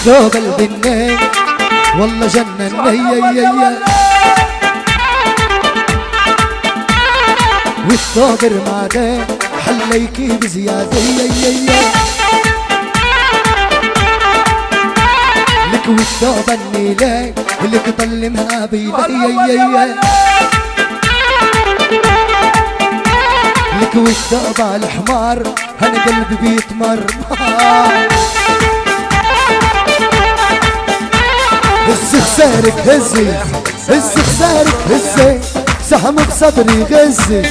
لو قلبي النيل والله جنني والثوب رماده حليكي بزيادة لك والثوب النيلة لك طلمها بيدي لك والثوب الحمار انا قلبي بيتمر هزي خسارك هزي هزي خسارك هزي سهم بصدري غزي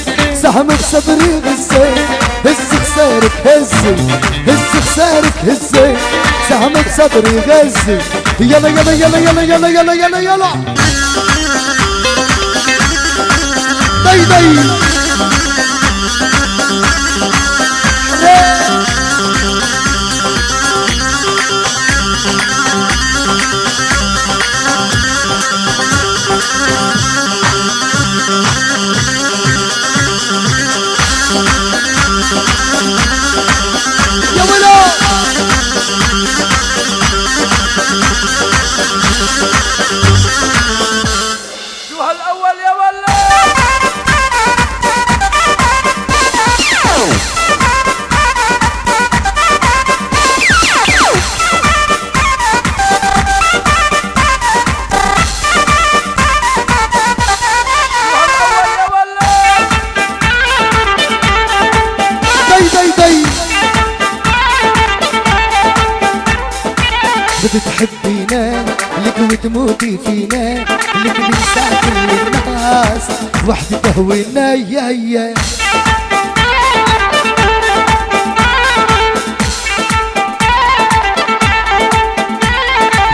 سهم بصدري غزي هزي خسارك هزي هزي خسارك هزي سهم بصدري غزي يلا يلا يلا يلا يلا يلا يلا يلا داي داي يا ولا شو هالاول يا ولا بتحبينا لك وتموتي فينا لك ننسى كل الناس وحدي تهوينا يا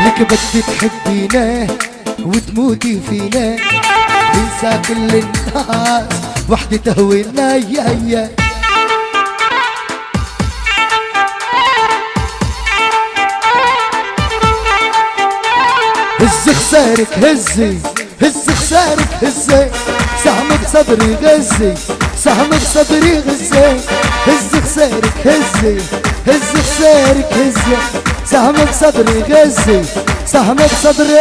لك بدي تحبينا وتموتي فينا ننسى كل الناس وحدي تهوينا يا هزي خسارك هزي هزي خسارك هزي سهم بصدري غزي سهم بصدري غزي هزي خسارك هزي هزي خسارك هزي سهم بصدري غزي سهم بصدري